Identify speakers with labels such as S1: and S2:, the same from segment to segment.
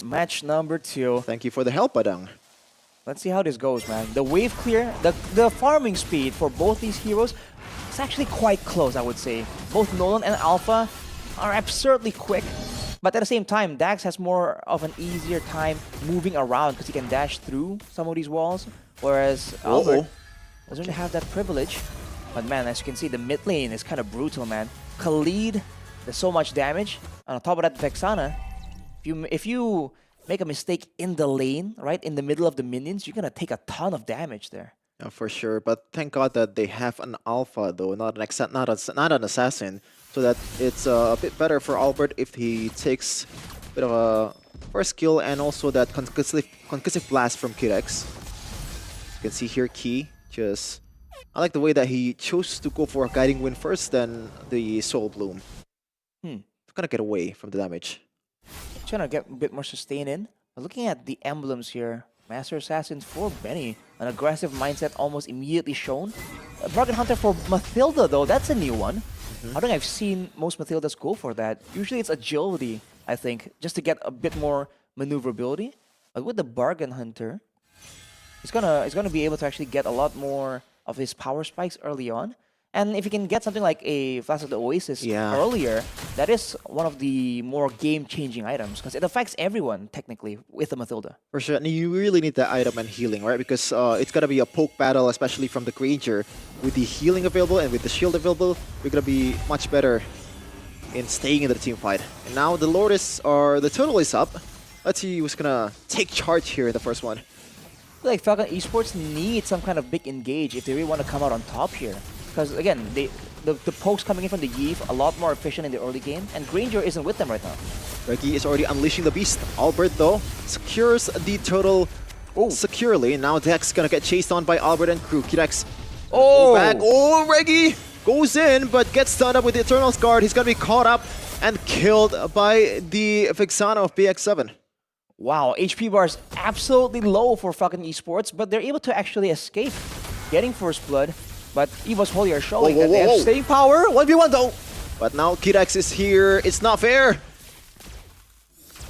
S1: match number 2.
S2: Thank you for the help, Badang.
S1: Let's see how this goes, man. The wave clear, the farming speed for both these heroes is actually quite close, I would say. Both Nolan and Alpha are absurdly quick, but at the same time, Dax has more of an easier time moving around because he can dash through some of these walls, whereas Albert doesn't really have that privilege. But man, as you can see, the mid lane is kind of brutal, man. Khalid, there's so much damage. And on top of that, Vexana, if you make a mistake in the lane, right, in the middle of the minions, you're gonna take a ton of damage there.
S2: Yeah, for sure. But thank God that they have an alpha, though, not an assassin, so that it's a bit better for Albert if he takes a bit of a first kill and also that concussive blast from Kirex. You can see here, Key just. I like the way that he chose to go for a guiding wind first, then the soul bloom. Gonna get away from the damage.
S1: Trying to get a bit more sustain in. But looking at the emblems here, Master Assassin for Benny, an aggressive mindset almost immediately shown. A Bargain Hunter for Mathilda though, that's a new one. I don't think I've seen most Mathildas go for that. Usually it's agility, I think, just to get a bit more maneuverability. But with the Bargain Hunter, he's gonna be able to actually get a lot more of his power spikes early on. And if you can get something like a Flash of the Oasis earlier, that is one of the more game-changing items because it affects everyone, technically, with the Mathilda.
S2: For sure, and you really need that item and healing, right? Because it's going to be a poke battle, especially from the Granger. With the healing available and with the shield available, you're going to be much better in staying in the team fight. And now the Lourdes, or the total is up. Let's see who's going to take charge here in the first one.
S1: I feel like Falcon Esports need some kind of big engage if they really want to come out on top here. Because again, the pokes coming in from the Yve a lot more efficient in the early game, and Granger isn't with them right now.
S2: Reggie is already unleashing the beast. Albert, though, secures the turtle securely. Now Dex gonna get chased on by Albert and crew. Kirex back. Oh, Reggie goes in, but gets stunned up with the Eternal's Guard. He's gonna be caught up and killed by the Vexana of BX7.
S1: Wow, HP bar is absolutely low for Falcon Esports, but they're able to actually escape getting first blood. But Evos Holy are showing that they have staying power. 1v1 though.
S2: But now Kirex is here. It's not fair.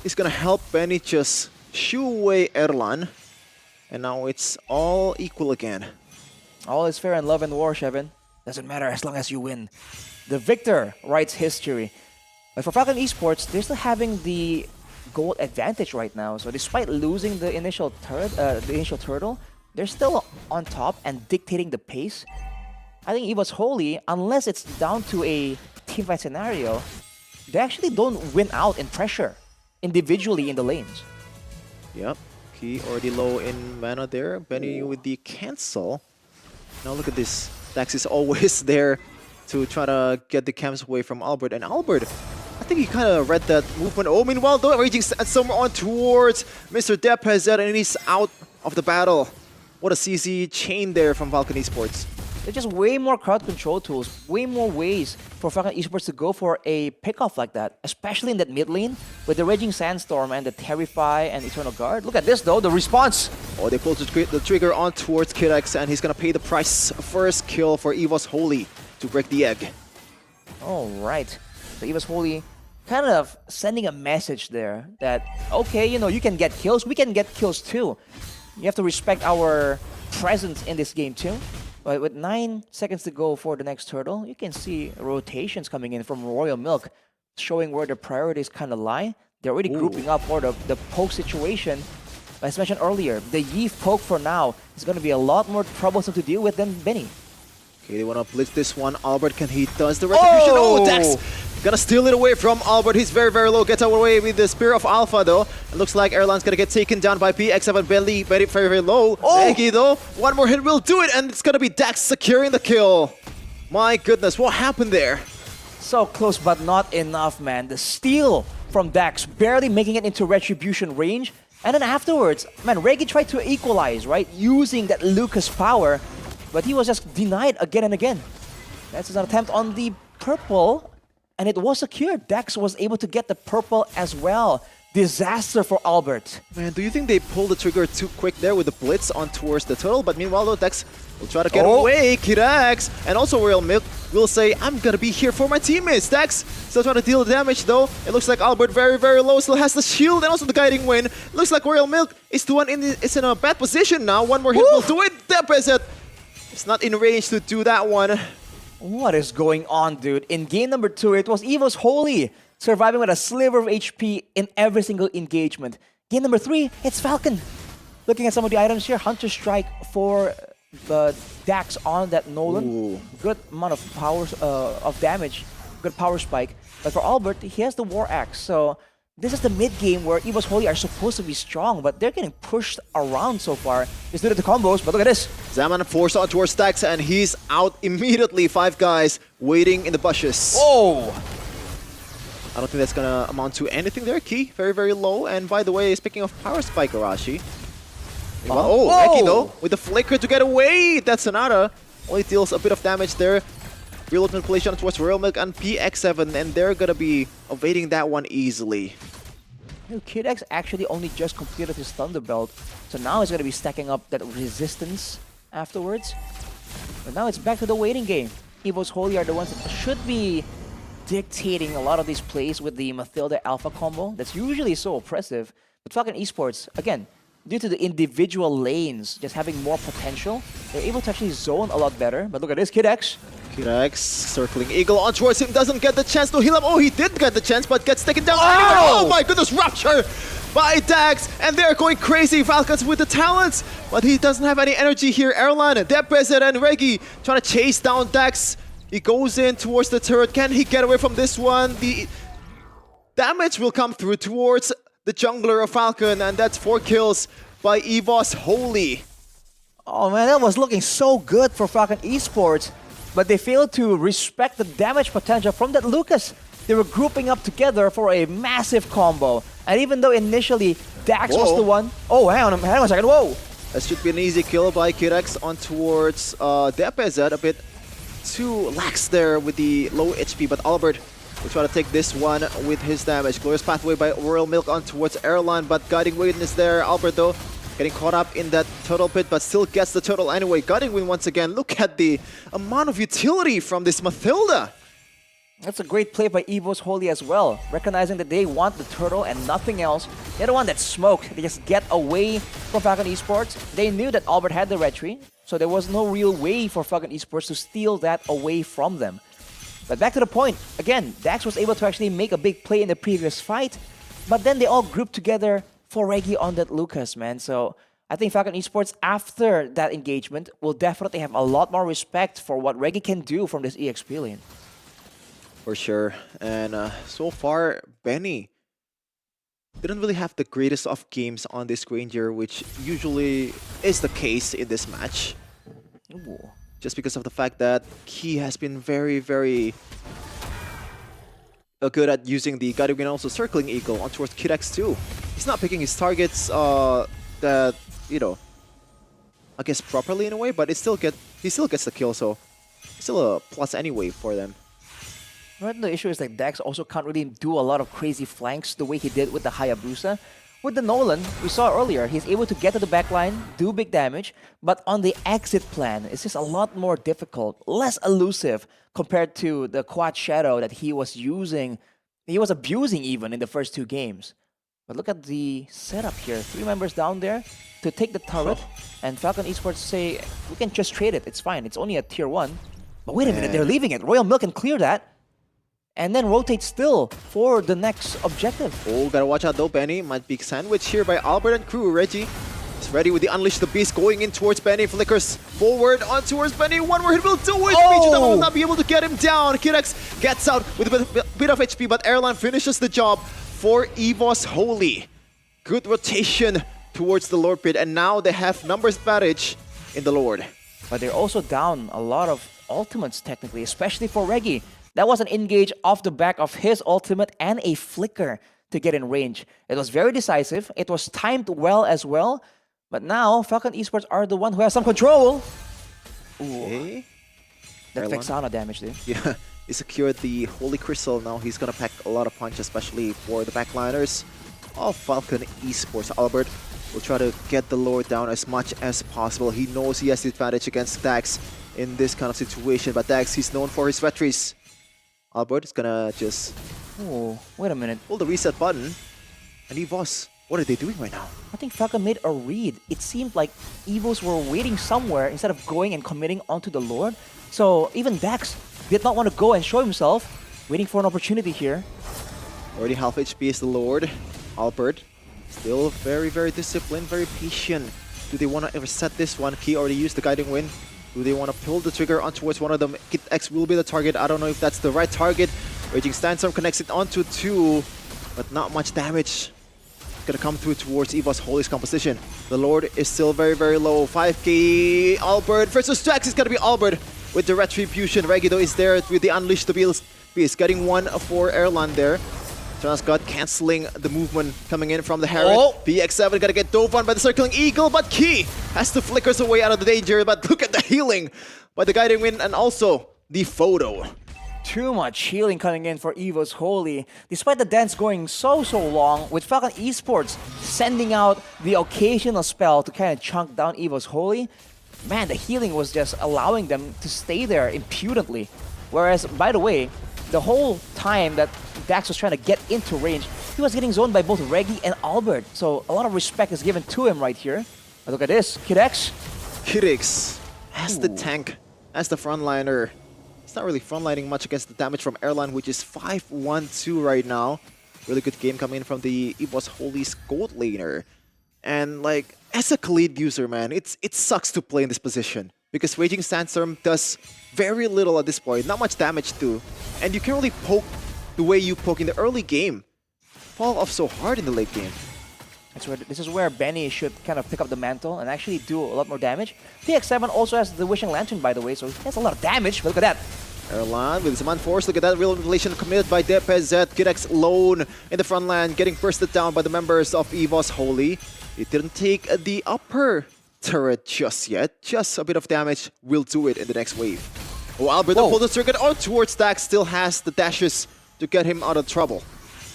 S2: He's gonna help Benny just shoo away Erlan. And now it's all equal again.
S1: All is fair in love and war, Shevin. Doesn't matter as long as you win. The victor writes history. But for Falcon Esports, they're still having the gold advantage right now. So despite losing the initial turtle, they're still on top and dictating the pace. I think Evos Holy, unless it's down to a teamfight scenario, they actually don't win out in pressure individually in the lanes.
S2: Yep, Key already low in mana there. Benny with the cancel. Now look at this. Dax is always there to try to get the camps away from Albert. And Albert, I think he kind of read that movement. Oh, meanwhile, though, raging somewhere on towards Mr. Depez, and he's out of the battle. What a CC chain there from Falcon Esports.
S1: There's just way more crowd control tools, way more ways for Falcon Esports to go for a pickoff like that, especially in that mid lane with the Raging Sandstorm and the Terrify and Eternal Guard. Look at this though, the response.
S2: Oh, they pulled the trigger on towards Kirex, and he's gonna pay the price. First kill for Evos Holy to break the egg.
S1: All right, so Evos Holy kind of sending a message there that, okay, you know, you can get kills, we can get kills too. You have to respect our presence in this game too. But with 9 seconds to go for the next turtle, you can see rotations coming in from Royal Milk, showing where the priorities kind of lie. They're already grouping up for the poke situation. As mentioned earlier, the Yve poke for now is going to be a lot more troublesome to deal with than Benny.
S2: Okay, they want to blitz this one. Albert, he does the retribution. Oh, Dax gonna steal it away from Albert. He's very, very low. Gets away with the Spear of Alpha, though. It looks like Erlan's gonna get taken down by BX7. Belly, very, very, very low. Eggy, though. One more hit will do it, and it's gonna be Dax securing the kill. My goodness, what happened there?
S1: So close, but not enough, man. The steal from Dax, barely making it into retribution range. And then afterwards, man, Reggie tried to equalize, right? Using that Lucas power, but he was just denied again and again. That's an attempt on the purple. And it was secured. Dax was able to get the purple as well. disaster for Albert.
S2: Man, do you think they pulled the trigger too quick there with the blitz on towards the turtle? But meanwhile, though, Dex will try to get away. Kirax and also Royal Milk will say, I'm gonna be here for my teammates. Dex still trying to deal the damage though. It looks like Albert very, very low. Still has the shield and also the guiding wind. Looks like Royal Milk is is in a bad position now. One more hit will do it. Deposit. It's not in range to do that one.
S1: What is going on, dude? In game number 2, it was Evos Holy surviving with a sliver of HP in every single engagement. Game number 3, it's Falcon. Looking at some of the items here, Hunter Strike for the Dax on that Nolan.
S2: Ooh.
S1: Good amount of power of damage, good power spike. But for Albert, he has the War Axe. So this is the mid game where Evos Holy are supposed to be strong, but they're getting pushed around so far. Just due to the combos, but look at this.
S2: Zaman forced on towards Dax and he's out immediately. 5 guys waiting in the bushes.
S1: Oh!
S2: I don't think that's gonna amount to anything there. Key, very, very low. And by the way, speaking of power spike, Arashi. Oh, Eki though, with the flicker to get away. That's Sonata. Only deals a bit of damage there. Real manipulation towards Royal Milk and PX7, and they're gonna be evading that one easily.
S1: Kid X actually only just completed his Thunder Belt, so now he's gonna be stacking up that resistance afterwards. But now it's back to the waiting game. Evos Holy are the ones that should be dictating a lot of these plays with the Mathilda Alpha combo. That's usually so oppressive. But Falcon Esports, again, due to the individual lanes just having more potential, they're able to actually zone a lot better. But look at this, Kid X.
S2: Kirax circling Eagle on towards him, doesn't get the chance to heal him. Oh, he did get the chance, but gets taken down.
S1: Oh!
S2: Oh my goodness, Rupture by Dax, and they're going crazy. Falcons with the talents, but he doesn't have any energy here. Erlan, Depezet, and Reggie trying to chase down Dax. He goes in towards the turret. Can he get away from this one? The damage will come through towards the jungler of Falcon, and that's 4 kills by Evos Holy.
S1: Oh man, that was looking so good for Falcon Esports, but they failed to respect the damage potential from that Lucas. They were grouping up together for a massive combo. And even though initially Dax was the one... Oh, hang on a second, whoa!
S2: That should be an easy kill by Kirax on towards Depezet. A bit too lax there with the low HP, but Albert will try to take this one with his damage. Glorious Pathway by Royal Milk on towards Erlan, but Guiding Wind is there. Albert though, getting caught up in that turtle pit, but still gets the turtle anyway. Guiding Wind once again. Look at the amount of utility from this Mathilda.
S1: That's a great play by Evos Holy as well, recognizing that they want the turtle and nothing else. They're the one that smoked. They just get away from Falcon Esports. They knew that Albert had the red tree, so there was no real way for Falcon Esports to steal that away from them. But back to the point, again, Dax was able to actually make a big play in the previous fight, but then they all grouped together for Reggie on that Lucas, man. So I think Falcon Esports, after that engagement, will definitely have a lot more respect for what Reggie can do from this EXP lane.
S2: For sure. And so far, Benny didn't really have the greatest of games on this Granger, which usually is the case in this match.
S1: Ooh.
S2: Just because of the fact that he has been very, very good at using the Guiding Wind and also circling Eagle on towards Kirax too. He's not picking his targets that, you know, I guess properly in a way, but he still gets the kill, so still a plus anyway for them.
S1: Right, the issue is that Dax also can't really do a lot of crazy flanks the way he did with the Hayabusa. With the Nolan, we saw earlier, he's able to get to the backline, do big damage, but on the exit plan, it's just a lot more difficult, less elusive compared to the Quad Shadow that he was using, he was abusing even in the first 2 games. But look at the setup here, 3 members down there to take the turret, and Falcon Esports say, we can just trade it, it's fine, it's only a tier 1. But wait a minute, they're leaving it, Royal Milk can clear that. And then rotate still for the next objective.
S2: Oh, gotta watch out though, Benny. Might be sandwiched here by Albert and crew. Reggie is ready with the Unleash the Beast going in towards Benny. Flickers forward on towards Benny. One more hit will do it.
S1: Oh!
S2: will not be able to get him down. Kirax gets out with a bit of HP, but Erlan finishes the job for Evos Holy. Good rotation towards the Lord Pit, and now they have numbers advantage in the Lord.
S1: But they're also down a lot of ultimates technically, especially for Reggie. That was an engage off the back of his ultimate and a flicker to get in range. It was very decisive. It was timed well as well. But now, Falcon Esports are the one who has some control.
S2: Okay.
S1: That Vexana damage, dude.
S2: Yeah, he secured the Holy Crystal. Now he's gonna pack a lot of punch, especially for the backliners. of Falcon Esports. Albert will try to get the Lord down as much as possible. He knows he has the advantage against Dax in this kind of situation, but Dax, he's known for his retries. Albert is gonna just
S1: Oh, wait a minute.
S2: pull the reset button. And Evos, what are they doing right now?
S1: I think Falcon made a read. It seemed like Evos were waiting somewhere instead of going and committing onto the Lord. So even Dax did not want to go and show himself, waiting for an opportunity here.
S2: Already half HP is the Lord. Albert, still very, very disciplined, very patient. Do they want to reset this one? Key already used the guiding wind. Do they want to pull the trigger on towards one of them? Kid X will be the target. I don't know if that's the right target. Raging Sandstorm connects it onto 2, but not much damage. Gonna come through towards Evos Holy's composition. The Lord is still very, very low. 5k. Albert versus Jax is gonna be Albert with the Retribution. Regido is there with the Unleash the Beast. Getting one for Erland there. Transcott cancelling the movement coming in from the Herald.
S1: Oh.
S2: PX7 gonna get dove on by the Circling Eagle, but Key has to flickers away out of the danger. But look at the healing by the Guiding Wind and also the photo.
S1: Too much healing coming in for Evos Holy. Despite the dance going so long, with Falcon Esports sending out the occasional spell to kind of chunk down Evos Holy, man, the healing was just allowing them to stay there impudently. Whereas, by the way, the whole time that Dax was trying to get into range, he was getting zoned by both Reggie and Albert. So a lot of respect is given to him right here. But look at this, Kid X.
S2: Kid X as the
S1: Ooh.
S2: tank, as the frontliner. It's not really frontlining much against the damage from Erland, which is 5-1-2 right now. Really good game coming in from the Evos Holy's gold laner. And like, as a Khalid user, man, it sucks to play in this position. Because Raging Sandstorm does very little at this point, not much damage too. And you can only poke the way you poke in the early game. Fall off so hard in the late game.
S1: This is where Benny should kind of pick up the mantle and actually do a lot more damage. PX7 also has the Wishing Lantern, by the way, so he has a lot of damage, but look at that.
S2: Erland with his Force. Look at that real revelation committed by DPZ. Kid X alone in the front line, getting bursted down by the members of Evos Holy. It didn't take the upper turret just yet. Just a bit of damage will do it in the next wave. Oh, Albert pulled the trigger on towards Dax, still has the dashes to get him out of trouble.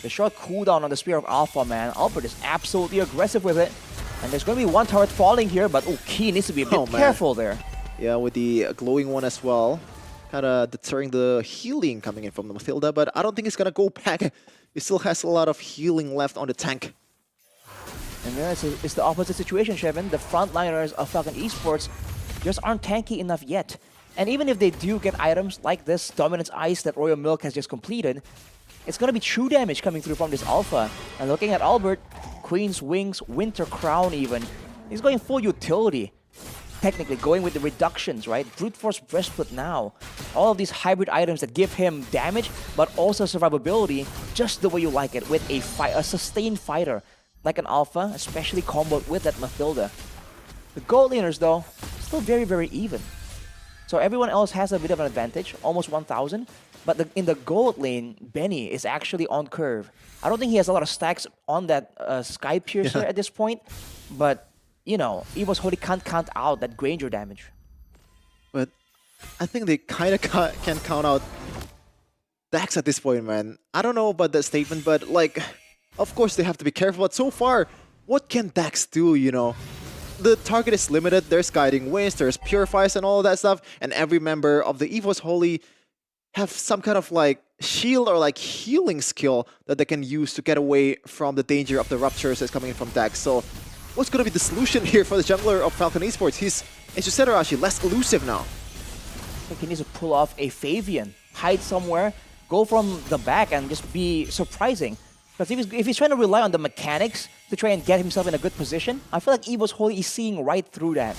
S1: The short cooldown on the Spear of Alpha, man. Albert is absolutely aggressive with it. And there's going to be one turret falling here, but Key needs to be a bit careful there.
S2: Yeah, with the glowing one as well. Kind of deterring the healing coming in from the Mathilda, but I don't think it's going to go back. He still has a lot of healing left on the tank.
S1: And then it's the opposite situation, Shevin. The frontliners of Falcon Esports just aren't tanky enough yet. And even if they do get items like this Dominance Ice that Royal Milk has just completed, it's going to be true damage coming through from this Alpha. And looking at Albert, Queen's Wings, Winter Crown even, he's going full utility. Technically going with the reductions, right? Brute Force Breastplate now. All of these hybrid items that give him damage, but also survivability, just the way you like it, with a sustained fighter. Like an Alpha, especially comboed with that Mathilda. The gold laners, though, still very, very even. So everyone else has a bit of an advantage, almost 1,000. But in the gold lane, Benny is actually on curve. I don't think he has a lot of stacks on that Sky Piercer at this point. But, you know, Evos Holy can't count out that Granger damage.
S2: But I think they kind of can count out Dax at this point, man. I don't know about that statement, but like, of course they have to be careful. But so far, what can Dax do, you know? The target is limited. There's Guiding Winds, there's Purifies and all of that stuff. And every member of the Evos Holy have some kind of like shield or like healing skill that they can use to get away from the danger of the ruptures that's coming in from Dax. So what's going to be the solution here for the jungler of Falcon Esports? He's, as you said, Arashi, less elusive now.
S1: I think he needs to pull off a Fabian, hide somewhere, go from the back and just be surprising. Because if he's trying to rely on the mechanics to try and get himself in a good position, I feel like Evos Holy is seeing right through that.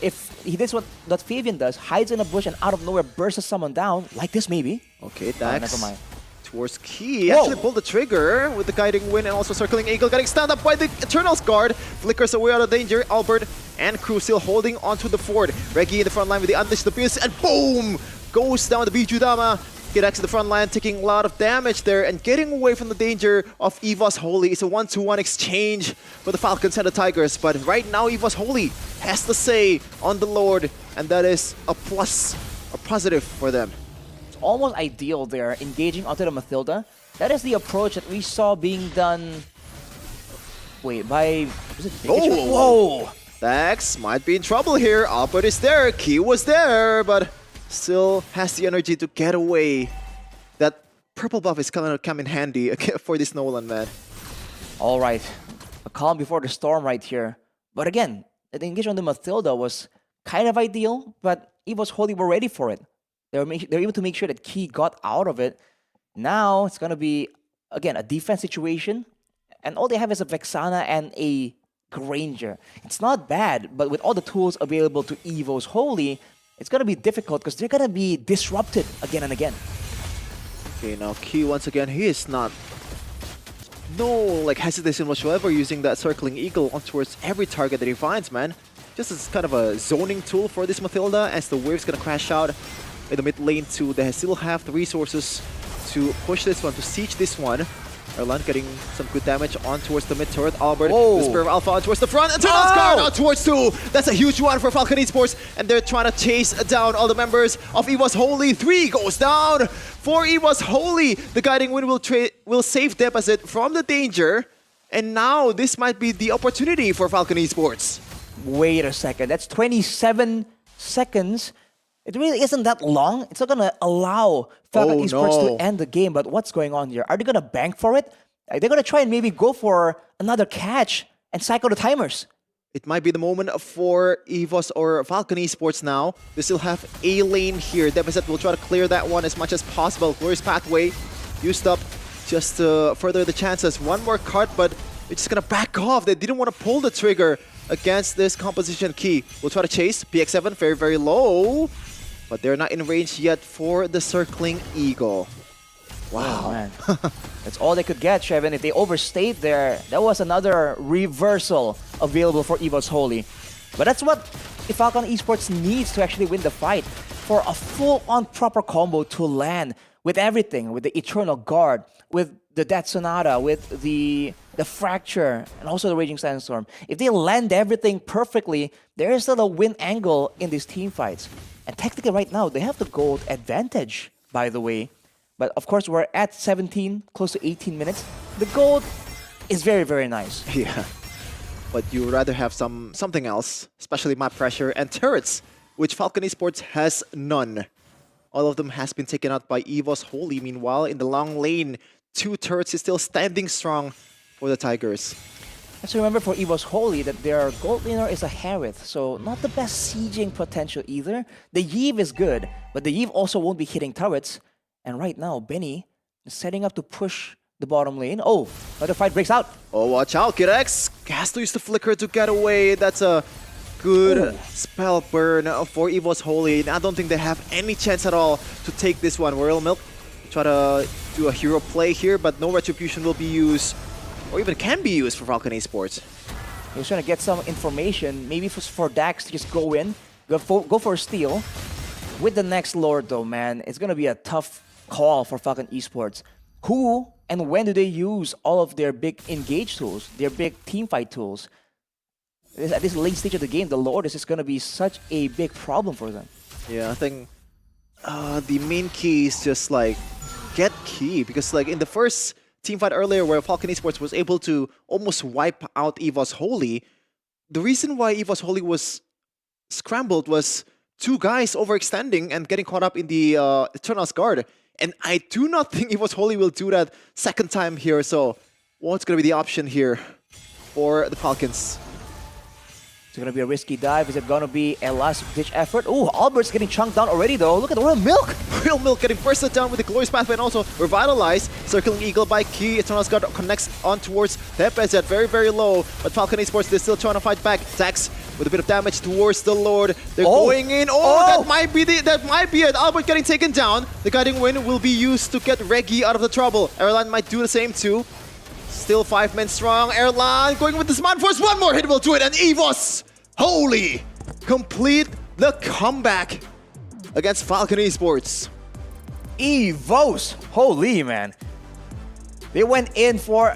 S1: If he does what Fabian does, hides in a bush and out of nowhere bursts someone down, like this maybe.
S2: Okay, Dax
S1: never mind.
S2: Towards Key. He actually pulled the trigger with the Guiding Wind and also Circling Eagle, getting stand up by the Eternal's Guard. Flickers away out of danger. Albert and crew still holding onto the fort. Reggie in the front line with the Unleash the Beast, and boom! Goes down the Biju Dama. Kid X in the front line, taking a lot of damage there and getting away from the danger of Evos Holy. It's a 1-2-1 exchange for the Falcons and the Tigers. But right now, Evos Holy has the say on the Lord, and that is a plus, a positive for them.
S1: It's almost ideal there, engaging onto the Mathilda. That is the approach that we saw being done Wait, by... Was it
S2: Oh!
S1: Whoa!
S2: Dax might be in trouble here. Albert is there. Key was there, but still has the energy to get away. That purple buff is gonna come in handy for this Nolan, man.
S1: All right. A calm before the storm right here. But again, the engagement on the Mathilda was kind of ideal, but Evos Holy were ready for it. They were able to make sure that Key got out of it. Now it's going to be, again, a defense situation. And all they have is a Vexana and a Granger. It's not bad, but with all the tools available to Evos Holy, it's going to be difficult because they're going to be disrupted again and again.
S2: Okay, now Key once again, he is not... No, like, hesitation whatsoever using that circling eagle on towards every target that he finds, man. Just as kind of a zoning tool for this Mathilda as the wave's gonna crash out in the mid lane too. They still have the resources to push this one, to siege this one. Erlan getting some good damage on towards the mid turret. Albert, the Spear of Alpha on towards the front. And Eternal's Guard on towards 2. That's a huge one for Falcon Esports. And they're trying to chase down all the members of Evos Holy. 3 goes down for Evos Holy. The Guiding Wind will save Deposit from the danger. And now this might be the opportunity for Falcon Esports.
S1: Wait a second. That's 27 seconds. It really isn't that long. It's not going to allow Falcon Esports to end the game. But what's going on here? Are they going to bank for it? Are they going to try and maybe go for another catch and cycle the timers?
S2: It might be the moment for Evos or Falcon Esports now. They still have a lane here. Deposit will try to clear that one as much as possible. Glorious Pathway used up just to further the chances. One more card, but they're just going to back off. They didn't want to pull the trigger against this composition. Key will try to chase. PX7 very, very low. But they're not in range yet for the circling eagle. Wow.
S1: Oh, man. That's all they could get, Shevin. If they overstayed there, that was another reversal available for Evos Holy. But that's what Falcon Esports needs to actually win the fight. For a full-on proper combo to land with everything, with the Eternal Guard, with the Death Sonata, with the Fracture, and also the Raging Sandstorm. If they land everything perfectly, there is still a win angle in these team fights. And technically right now, they have the gold advantage, by the way. But of course, we're at 17, close to 18 minutes. The gold is very, very nice.
S2: Yeah. But you would rather have something else, especially map pressure and turrets, which Falcon Esports has none. All of them has been taken out by Evos Holy. Meanwhile, in the long lane, 2 turrets is still standing strong for the Tigers.
S1: Let's remember for Evos Holy that their gold laner is a Harith, so not the best sieging potential either. The Yeve is good, but the Yeve also won't be hitting turrets. And right now, Benny is setting up to push the bottom lane. Oh, another fight breaks out.
S2: Oh, watch out, Kirex has to use the flicker to get away. That's a good spell burn for Evos Holy. I don't think they have any chance at all to take this one. Royal Milk try to do a hero play here, but no retribution will be used, or even can be used for Falcon Esports.
S1: He was trying to get some information, maybe for Dax to just go in, go for a steal. With the next Lord though, man, it's going to be a tough call for Falcon Esports. Who and when do they use all of their big engage tools, their big teamfight tools? At this late stage of the game, the Lord is just going to be such a big problem for them.
S2: Yeah, I think the main key is just like get Key, because like in the first teamfight earlier where Falcon Esports was able to almost wipe out Evos Holy, the reason why Evos Holy was scrambled was 2 guys overextending and getting caught up in the Eternal's Guard. And I do not think Evos Holy will do that second time here. So what's going to be the option here for the Falcons?
S1: It's going to be a risky dive. Is it going to be a last-ditch effort? Oh, Albert's getting chunked down already, though. Look at the Royal Milk.
S2: Royal Milk getting bursted down with the Glorious Pathway and also Revitalize. Circling Eagle by Key. Eternal's Guard connects on towards Tepezet. Very, very low. But Falcon Esports, they're still trying to fight back. Dax with a bit of damage towards the Lord. They're going in. That might be it. Albert getting taken down. The Guiding Wind will be used to get Reggie out of the trouble. Erlan might do the same too. Still 5 men strong. Erlan going with the Smart Force. One more hit will do it. And Evos Holy complete the comeback against Falcon Esports.
S1: Evos! Holy, man. They went in for